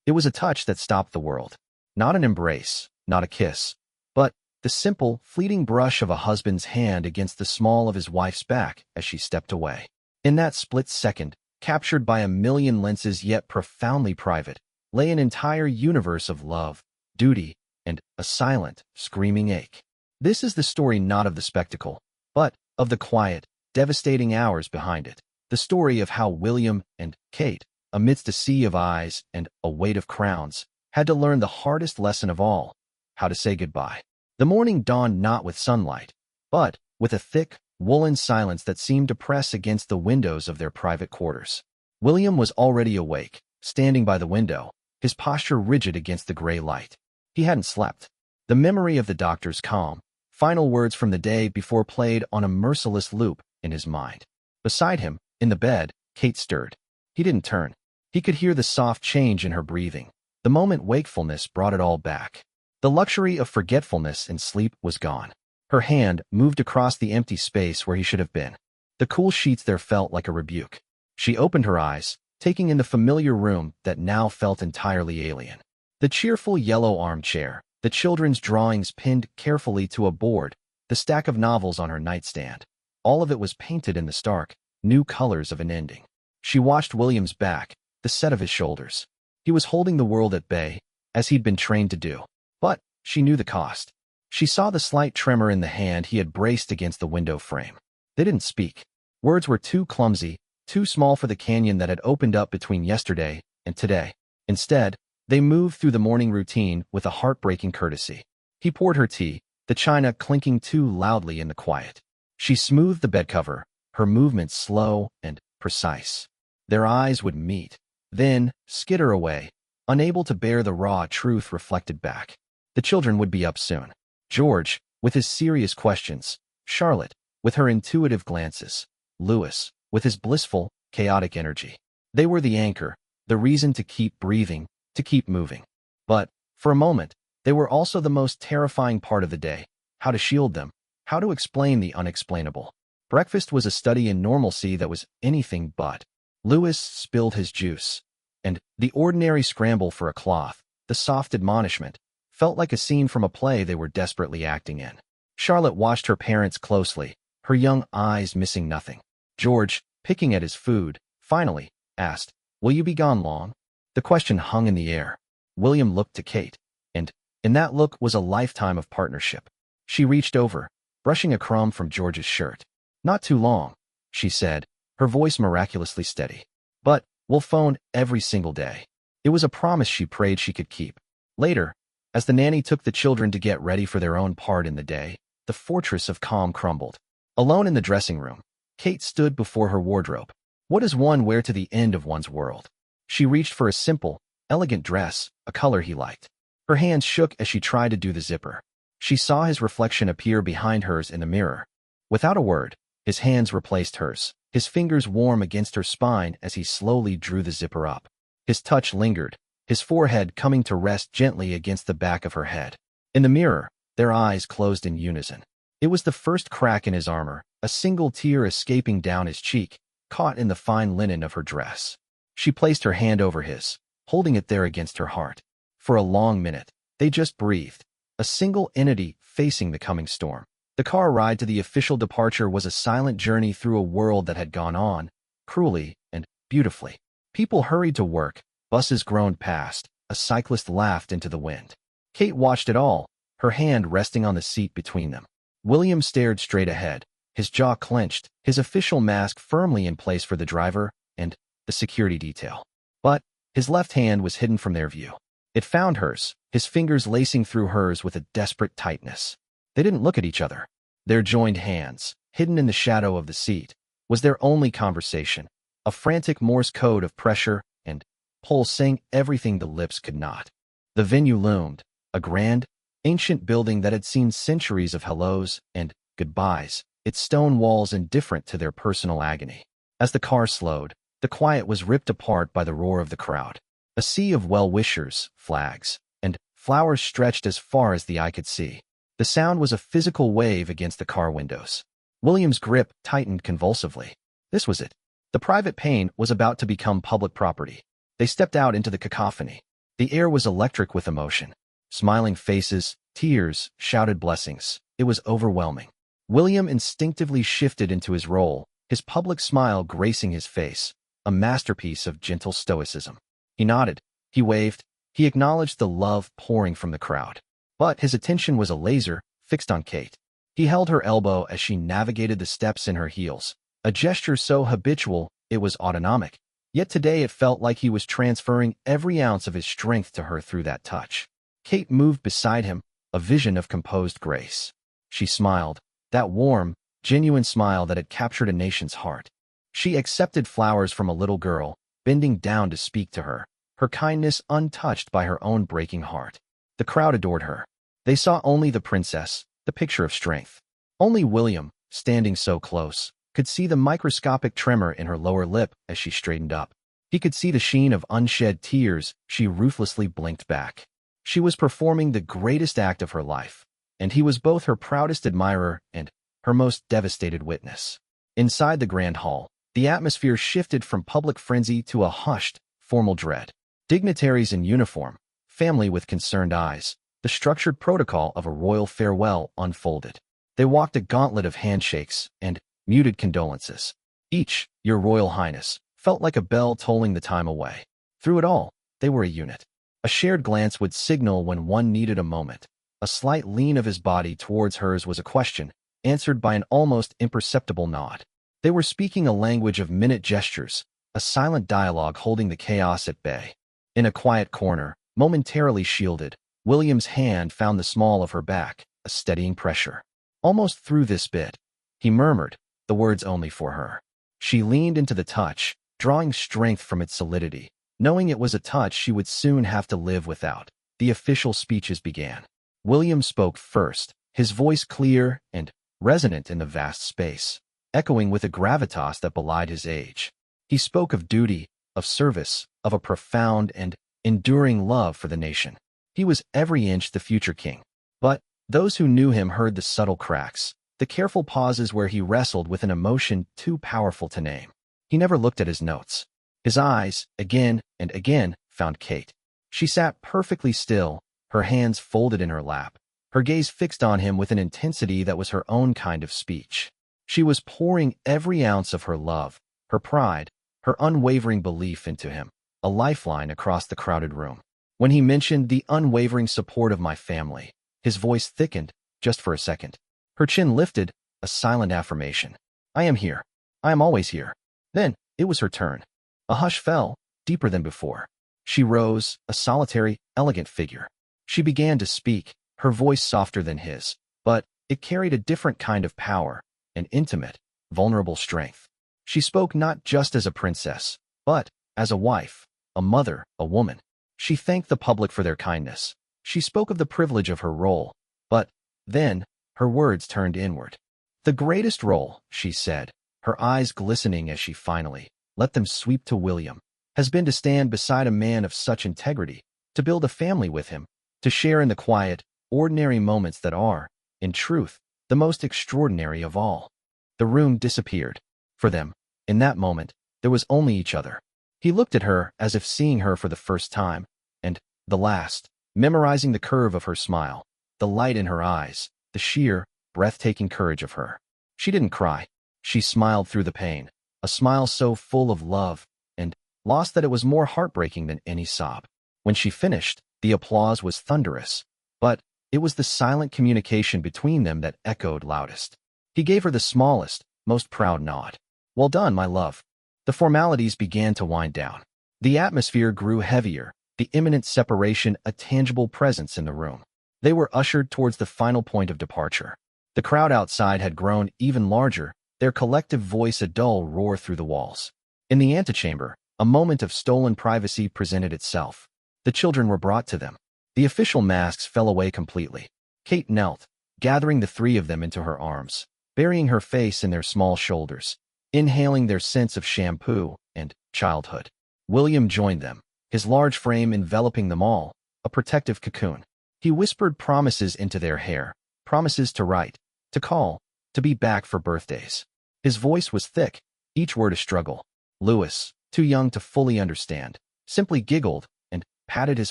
It was a touch that stopped the world. Not an embrace, not a kiss, but the simple, fleeting brush of a husband's hand against the small of his wife's back as she stepped away. In that split second, captured by a million lenses yet profoundly private, lay an entire universe of love, duty, and a silent, screaming ache. This is the story not of the spectacle, but of the quiet, devastating hours behind it. The story of how William and Kate, amidst a sea of eyes and a weight of crowns, had to learn the hardest lesson of all, how to say goodbye. The morning dawned not with sunlight, but with a thick, woolen silence that seemed to press against the windows of their private quarters. William was already awake, standing by the window, his posture rigid against the gray light. He hadn't slept. The memory of the doctor's calm, final words from the day before played on a merciless loop in his mind. Beside him, in the bed, Kate stirred. He didn't turn. He could hear the soft change in her breathing. The moment wakefulness brought it all back. The luxury of forgetfulness and sleep was gone. Her hand moved across the empty space where he should have been. The cool sheets there felt like a rebuke. She opened her eyes, taking in the familiar room that now felt entirely alien. The cheerful yellow armchair, the children's drawings pinned carefully to a board, the stack of novels on her nightstand. All of it was painted in the stark, new colors of an ending. She watched William's back, the set of his shoulders. He was holding the world at bay, as he'd been trained to do. But she knew the cost. She saw the slight tremor in the hand he had braced against the window frame. They didn't speak. Words were too clumsy, too small for the canyon that had opened up between yesterday and today. Instead, they moved through the morning routine with a heartbreaking courtesy. He poured her tea, the china clinking too loudly in the quiet. She smoothed the bed cover, her movements slow and precise. Their eyes would meet, then skitter away, unable to bear the raw truth reflected back. The children would be up soon. George, with his serious questions, Charlotte, with her intuitive glances, Louis, with his blissful, chaotic energy. They were the anchor, the reason to keep breathing, to keep moving. But, for a moment, they were also the most terrifying part of the day. How to shield them, how to explain the unexplainable. Breakfast was a study in normalcy that was anything but. Louis spilled his juice, and the ordinary scramble for a cloth, the soft admonishment, felt like a scene from a play they were desperately acting in. Charlotte watched her parents closely, her young eyes missing nothing. George, picking at his food, finally asked, "Will you be gone long?" The question hung in the air. William looked to Kate, and in that look was a lifetime of partnership. She reached over, brushing a crumb from George's shirt. "Not too long," she said, her voice miraculously steady. "But we'll phone every single day." It was a promise she prayed she could keep. Later, as the nanny took the children to get ready for their own part in the day, the fortress of calm crumbled. Alone in the dressing room, Kate stood before her wardrobe. What does one wear to the end of one's world? She reached for a simple, elegant dress, a color he liked. Her hands shook as she tried to do the zipper. She saw his reflection appear behind hers in the mirror. Without a word, his hands replaced hers, his fingers warm against her spine as he slowly drew the zipper up. His touch lingered, his forehead coming to rest gently against the back of her head. In the mirror, their eyes closed in unison. It was the first crack in his armor, a single tear escaping down his cheek, caught in the fine linen of her dress. She placed her hand over his, holding it there against her heart. For a long minute, they just breathed, a single entity facing the coming storm. The car ride to the official departure was a silent journey through a world that had gone on, cruelly and beautifully. People hurried to work, buses groaned past, a cyclist laughed into the wind. Kate watched it all, her hand resting on the seat between them. William stared straight ahead, his jaw clenched, his official mask firmly in place for the driver and the security detail. But his left hand was hidden from their view. It found hers, his fingers lacing through hers with a desperate tightness. They didn't look at each other. Their joined hands, hidden in the shadow of the seat, was their only conversation, a frantic Morse code of pressure and pull saying everything the lips could not. The venue loomed, a grand, ancient building that had seen centuries of hellos and goodbyes, its stone walls indifferent to their personal agony. As the car slowed, the quiet was ripped apart by the roar of the crowd. A sea of well-wishers, flags, and flowers stretched as far as the eye could see. The sound was a physical wave against the car windows. William's grip tightened convulsively. This was it. The private pain was about to become public property. They stepped out into the cacophony. The air was electric with emotion. Smiling faces, tears, shouted blessings. It was overwhelming. William instinctively shifted into his role, his public smile gracing his face, a masterpiece of gentle stoicism. He nodded, he waved, he acknowledged the love pouring from the crowd. But his attention was a laser, fixed on Kate. He held her elbow as she navigated the steps in her heels, a gesture so habitual it was autonomic. Yet today it felt like he was transferring every ounce of his strength to her through that touch. Kate moved beside him, a vision of composed grace. She smiled, that warm, genuine smile that had captured a nation's heart. She accepted flowers from a little girl, bending down to speak to her, her kindness untouched by her own breaking heart. The crowd adored her. They saw only the princess, the picture of strength. Only William, standing so close, could see the microscopic tremor in her lower lip as she straightened up. He could see the sheen of unshed tears she ruthlessly blinked back. She was performing the greatest act of her life, and he was both her proudest admirer and her most devastated witness. Inside the grand hall, the atmosphere shifted from public frenzy to a hushed, formal dread. Dignitaries in uniform, family with concerned eyes, the structured protocol of a royal farewell unfolded. They walked a gauntlet of handshakes and muted condolences. Each, "Your Royal Highness," felt like a bell tolling the time away. Through it all, they were a unit. A shared glance would signal when one needed a moment. A slight lean of his body towards hers was a question, answered by an almost imperceptible nod. They were speaking a language of minute gestures, a silent dialogue holding the chaos at bay. In a quiet corner, momentarily shielded, William's hand found the small of her back, a steadying pressure. Almost through this bit, he murmured, the words only for her. She leaned into the touch, drawing strength from its solidity, knowing it was a touch she would soon have to live without. The official speeches began. William spoke first, his voice clear and resonant in the vast space, echoing with a gravitas that belied his age. He spoke of duty, of service, of a profound and enduring love for the nation. He was every inch the future king. But those who knew him heard the subtle cracks, the careful pauses where he wrestled with an emotion too powerful to name. He never looked at his notes. His eyes, again and again, found Kate. She sat perfectly still, her hands folded in her lap, her gaze fixed on him with an intensity that was her own kind of speech. She was pouring every ounce of her love, her pride, her unwavering belief into him, a lifeline across the crowded room. When he mentioned the unwavering support of my family, his voice thickened, just for a second. Her chin lifted, a silent affirmation. I am here. I am always here. Then, it was her turn. A hush fell, deeper than before. She rose, a solitary, elegant figure. She began to speak, her voice softer than his, but it carried a different kind of power, an intimate, vulnerable strength. She spoke not just as a princess, but as a wife, a mother, a woman. She thanked the public for their kindness. She spoke of the privilege of her role, but then her words turned inward. The greatest role, she said, her eyes glistening as she finally let them sweep to William, has been to stand beside a man of such integrity, to build a family with him, to share in the quiet, ordinary moments that are, in truth, the most extraordinary of all. The room disappeared. For them, in that moment, there was only each other. He looked at her as if seeing her for the first time, and, the last, memorizing the curve of her smile, the light in her eyes, the sheer, breathtaking courage of her. She didn't cry. She smiled through the pain, a smile so full of love and loss that it was more heartbreaking than any sob. When she finished, the applause was thunderous, but it was the silent communication between them that echoed loudest. He gave her the smallest, most proud nod. Well done, my love. The formalities began to wind down. The atmosphere grew heavier, the imminent separation a tangible presence in the room. They were ushered towards the final point of departure. The crowd outside had grown even larger, their collective voice a dull roar through the walls. In the antechamber, a moment of stolen privacy presented itself. The children were brought to them. The official masks fell away completely. Kate knelt, gathering the three of them into her arms, burying her face in their small shoulders, inhaling their scents of shampoo and childhood. William joined them, his large frame enveloping them all, a protective cocoon. He whispered promises into their hair, promises to write, to call, to be back for birthdays. His voice was thick, each word a struggle. Louis, too young to fully understand, simply giggled and patted his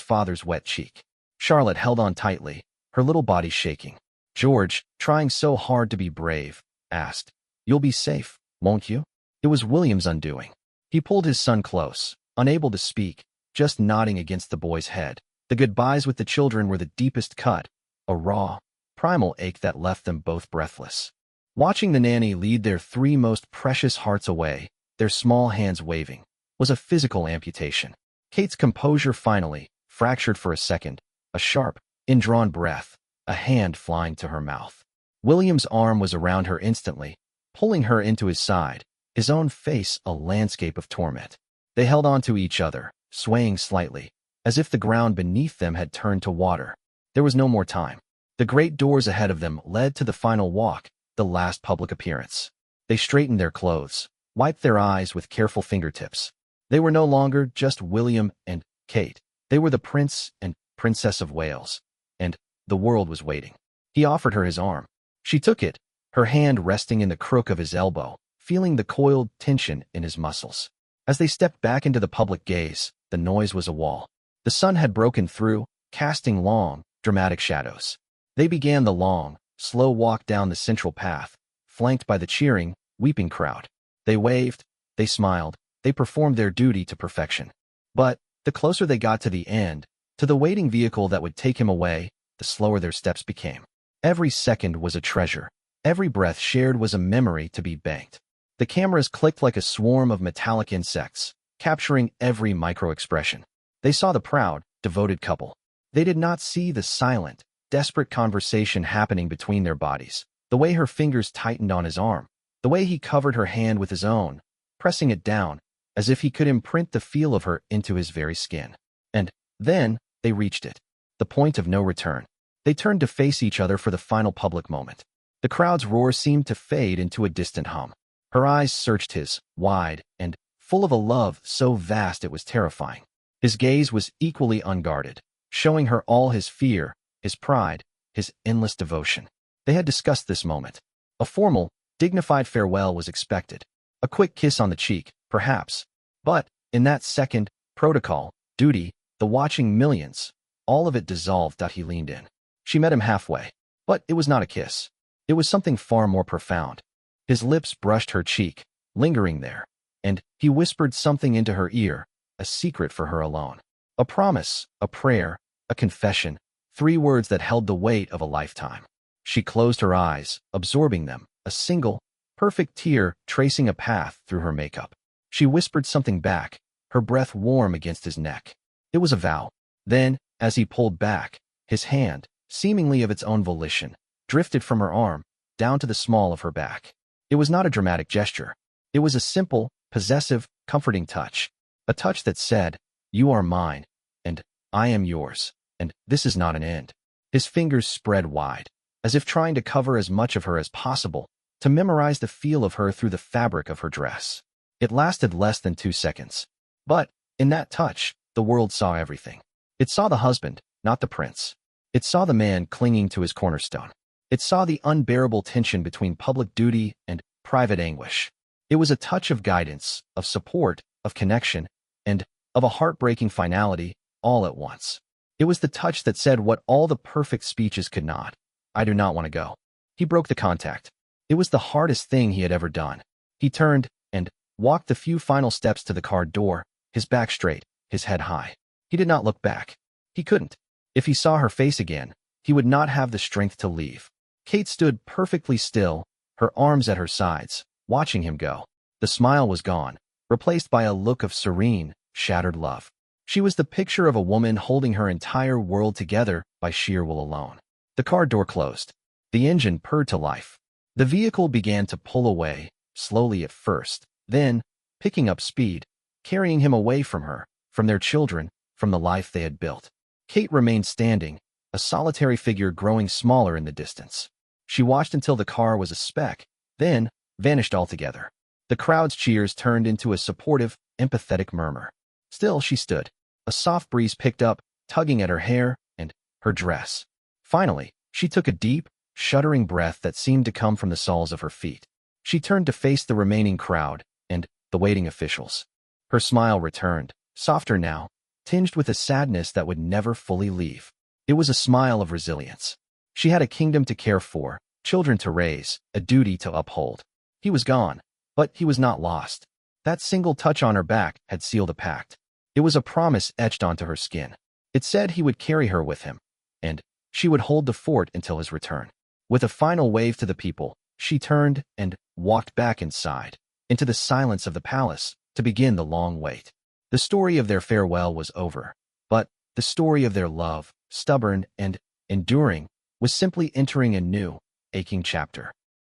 father's wet cheek. Charlotte held on tightly, her little body shaking. George, trying so hard to be brave, asked, "You'll be safe, won't you?" It was William's undoing. He pulled his son close, unable to speak, just nodding against the boy's head. The goodbyes with the children were the deepest cut, a raw, primal ache that left them both breathless. Watching the nanny lead their three most precious hearts away, their small hands waving, was a physical amputation. Kate's composure finally fractured for a second, a sharp, indrawn breath, a hand flying to her mouth. William's arm was around her instantly, pulling her into his side, his own face a landscape of torment. They held on to each other, swaying slightly, as if the ground beneath them had turned to water. There was no more time. The great doors ahead of them led to the final walk, the last public appearance. They straightened their clothes, wiped their eyes with careful fingertips. They were no longer just William and Kate. They were the Prince and Princess of Wales, and the world was waiting. He offered her his arm. She took it, her hand resting in the crook of his elbow, feeling the coiled tension in his muscles. As they stepped back into the public gaze, the noise was a wall. The sun had broken through, casting long, dramatic shadows. They began the long, slow walk down the central path, flanked by the cheering, weeping crowd. They waved, they smiled, they performed their duty to perfection. But the closer they got to the end, to the waiting vehicle that would take him away, the slower their steps became. Every second was a treasure. Every breath shared was a memory to be banked. The cameras clicked like a swarm of metallic insects, capturing every micro-expression. They saw the proud, devoted couple. They did not see the silent, desperate conversation happening between their bodies, the way her fingers tightened on his arm, the way he covered her hand with his own, pressing it down, as if he could imprint the feel of her into his very skin. And then they reached it, the point of no return. They turned to face each other for the final public moment. The crowd's roar seemed to fade into a distant hum. Her eyes searched his, wide and full of a love so vast it was terrifying. His gaze was equally unguarded, showing her all his fear, his pride, his endless devotion. They had discussed this moment. A formal, dignified farewell was expected. A quick kiss on the cheek, perhaps. But, in that second, protocol, duty, the watching millions, all of it dissolved. He leaned in. She met him halfway. But it was not a kiss. It was something far more profound. His lips brushed her cheek, lingering there, and he whispered something into her ear, a secret for her alone. A promise, a prayer, a confession, 3 words that held the weight of a lifetime. She closed her eyes, absorbing them, a single, perfect tear tracing a path through her makeup. She whispered something back, her breath warm against his neck. It was a vow. Then, as he pulled back, his hand, seemingly of its own volition, drifted from her arm, down to the small of her back. It was not a dramatic gesture. It was a simple, possessive, comforting touch. A touch that said, "You are mine, and I am yours, and this is not an end." His fingers spread wide, as if trying to cover as much of her as possible, to memorize the feel of her through the fabric of her dress. It lasted less than 2 seconds. But, in that touch, the world saw everything. It saw the husband, not the prince. It saw the man clinging to his cornerstone. It saw the unbearable tension between public duty and private anguish. It was a touch of guidance, of support, of connection, and of a heartbreaking finality, all at once. It was the touch that said what all the perfect speeches could not. "I do not want to go." He broke the contact. It was the hardest thing he had ever done. He turned and walked the few final steps to the car door, his back straight, his head high. He did not look back. He couldn't. If he saw her face again, he would not have the strength to leave. Kate stood perfectly still, her arms at her sides, watching him go. The smile was gone, replaced by a look of serene, shattered love. She was the picture of a woman holding her entire world together by sheer will alone. The car door closed. The engine purred to life. The vehicle began to pull away, slowly at first, then, picking up speed, carrying him away from her, from their children, from the life they had built. Kate remained standing, a solitary figure growing smaller in the distance. She watched until the car was a speck, then vanished altogether. The crowd's cheers turned into a supportive, empathetic murmur. Still she stood. A soft breeze picked up, tugging at her hair and her dress. Finally, she took a deep, shuddering breath that seemed to come from the soles of her feet. She turned to face the remaining crowd and the waiting officials. Her smile returned, softer now, tinged with a sadness that would never fully leave. It was a smile of resilience. She had a kingdom to care for, children to raise, a duty to uphold. He was gone, but he was not lost. That single touch on her back had sealed a pact. It was a promise etched onto her skin. It said he would carry her with him, and she would hold the fort until his return. With a final wave to the people, she turned and walked back inside, into the silence of the palace, to begin the long wait. The story of their farewell was over, but the story of their love, stubborn and enduring, was simply entering a new, aching chapter.